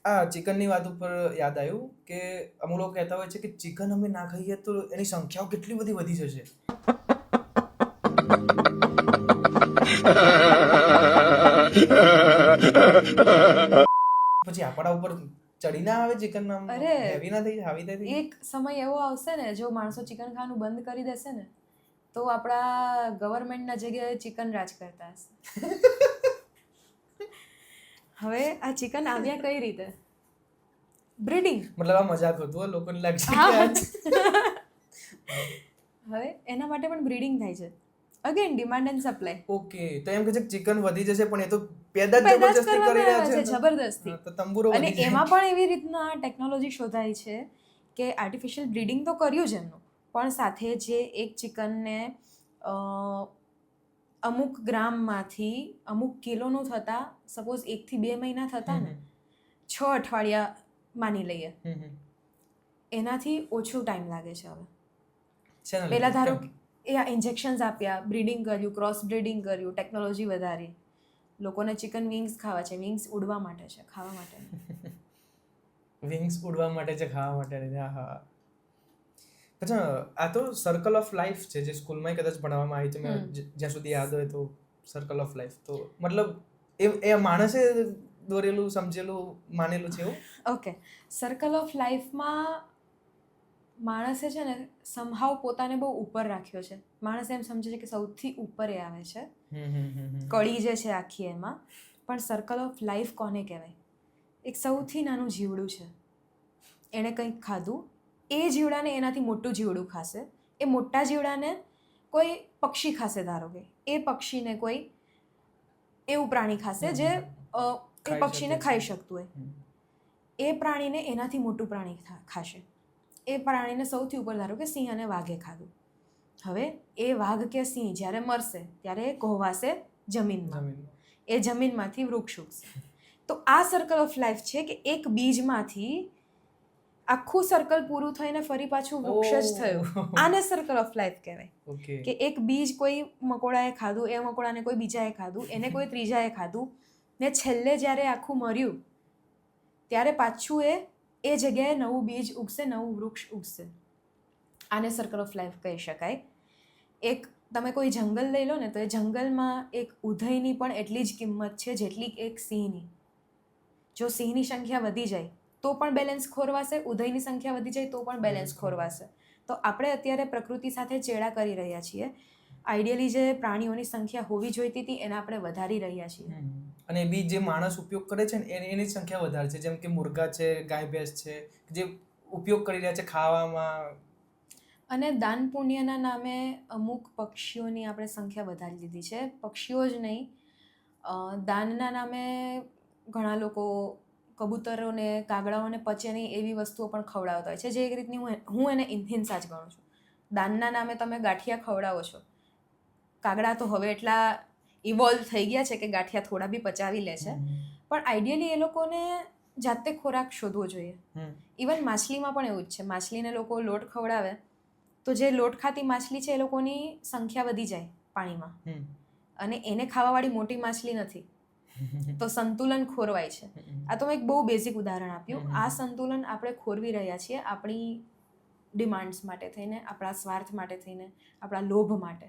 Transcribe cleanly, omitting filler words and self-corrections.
આ ચિકનની વાત ઉપર યાદ આવ્યું કે અમુક લોકો કહેતા હોય છે કે ચિકન અમે ના ખાઈએ તો એની સંખ્યાઓ કેટલી બધી વધી જશે. પછી આપણા ઉપર ચડી ના આવે ચિકન નામ હેવી ના થઈ હાવી થઈ. એક સમય એવો આવશે ને જો માણસો ચિકન ખાવાનું બંધ કરી દેશે ને તો આપણા ગવર્મેન્ટના જગ્યાએ ચિકન રાજ કરતા હશે. હવે આ ચિકન આવ્યા કઈ રીતે? બ્રીડિંગ. મતલબ આ મજાક હતું, લોકોને લાગશે હવે એના માટે પણ બ્રીડિંગ થાય છે. Again demand and supply. Okay, તો એમ કે છે ચિકન વધી જશે પણ એ તો પેદા જબરદસ્તી કરી રહ્યા છે જબરદસ્તી. તો તંબુરો અને એમાં પણ એવી રીતના ટેકનોલોજી શોધાઈ છે કે આર્ટિફિશિયલ બ્રીડિંગ તો કર્યું જ એમનું, પણ સાથે જે એક ચિકનને અમુક ગ્રામમાંથી અમુક કિલોનું થતા સપોઝ 1 થી 2 મહિના થતા ને 6 અઠવાડિયા માની લઈએ, એનાથી ઓછો ટાઈમ લાગે છે હવે. પહેલા ધારો એ આ ઇન્જેક્શન્સ આપ્યા, બ્રીડિંગ કર્યું, ક્રોસ બ્રીડિંગ કર્યું, ટેકનોલોજી વધારી. લોકોને ચિકન વિંગ્સ ખાવા છે. વિંગ્સ ઉડવા માટે છે, ખાવા માટે. વિંગ્સ ઉડવા માટે છે, ખાવા માટે. હા. અચ્છા, આ તો સર્કલ ઓફ લાઈફ છે જે સ્કૂલમાં કદાચ ભણાવવામાં આવી છે, મેં જ્યાં સુધી યાદ હોય તો. સર્કલ ઓફ લાઈફ તો મતલબ એ માણસે દોરેલું, સમજેલું, માનેલું છે એવું. ઓકે, સર્કલ ઓફ લાઈફમાં માણસે છે ને સમહાવ પોતાને બહુ ઉપર રાખ્યો છે. માણસ એમ સમજે છે કે સૌથી ઉપર એ આવે છે, કડી જે છે આખી એમાં. પણ સર્કલ ઓફ લાઈફ કોને કહેવાય? એક સૌથી નાનું જીવડું છે, એણે કંઈક ખાધું, એ જીવડાને એનાથી મોટું જીવડું ખાશે, એ મોટા જીવડાને કોઈ પક્ષી ખાશે ધારો કે, એ પક્ષીને કોઈ એવું પ્રાણી ખાશે જે એ પક્ષીને ખાઈ શકતું હોય, એ પ્રાણીને એનાથી મોટું પ્રાણી ખાશે. એ પ્રાણીને સૌથી ઉપર ધારો કે સિંહ અને વાઘે ખાધું. હવે એ વાઘ કે સિંહ જ્યારે મરશે ત્યારે એ કોહવાશે જમીનમાં, એ જમીનમાંથી વૃક્ષ ઉગશે. તો આ સર્કલ ઓફ લાઈફ છે કે એક બીજમાંથી આખું સર્કલ પૂરું થઈને ફરી પાછું વૃક્ષ જ થયું. આને સર્કલ ઓફ લાઈફ કહેવાય. કે એક બીજ કોઈ મકોડાએ ખાધું, એ મકોડાને કોઈ બીજાએ ખાધું, એને કોઈ ત્રીજાએ ખાધું, ને છેલ્લે જ્યારે આખું મર્યું ત્યારે પાછું એ જગ્યાએ નવું બીજ ઉગશે, નવું વૃક્ષ ઉગશે. આને સર્કલ ઓફ લાઈફ કહી શકાય. એક તમે કોઈ જંગલ લઈ લો ને તો એ જંગલમાં એક ઉધઈની પણ એટલી જ કિંમત છે જેટલી એક સિંહની. જો સિંહની સંખ્યા વધી જાય તો પણ બેલેન્સ ખોરવાશે, ઉધઈની સંખ્યા વધી જાય તો પણ બેલેન્સ ખોરવાશે. તો આપણે અત્યારે પ્રકૃતિ સાથે ચેડા કરી રહ્યા છીએ. આઈડિયલી જે પ્રાણીઓની સંખ્યા હોવી જોઈતી હતી એને આપણે વધારી રહ્યા છીએ. અને બી જે માણસ ઉપયોગ કરે છે ને એની સંખ્યા વધારે છે. જેમ કે મુર્ગા છે, ગાય ભેંસ છે, જે ઉપયોગ કરી રહ્યા છે ખાવામાં. અને દાન પુણ્યના નામે અમુક પક્ષીઓની આપણે સંખ્યા વધારી દીધી છે. પક્ષીઓ જ નહીં, દાનના નામે ઘણા લોકો કબૂતરોને, કાગડાઓને પચે નહીં એવી વસ્તુઓ પણ ખવડાવતા હોય છે, જે એક રીતની હું એને હિંસા જ ગણું છું. દાનના નામે તમે ગાંઠિયા ખવડાવો છો. કાગડા તો હવે એટલા ઇવોલ્વ થઈ ગયા છે કે ગાંઠિયા થોડા બી પચાવી લે છે, પણ આઈડિયલી એ લોકોને જાતે ખોરાક શોધવો જોઈએ. ઇવન માછલીમાં પણ એવું જ છે. માછલીને લોકો લોટ ખવડાવે તો જે લોટ ખાતી માછલી છે એ લોકોની સંખ્યા વધી જાય પાણીમાં, અને એને ખાવાવાળી મોટી માછલી નથી, તો સંતુલન ખોરવાય છે. આ તો મેં એક બહુ બેઝિક ઉદાહરણ આપ્યું. આ સંતુલન આપણે ખોરવી રહ્યા છીએ આપણી ડિમાન્ડ્સ માટે થઈને, આપણા સ્વાર્થ માટે થઈને, આપણા લોભ માટે.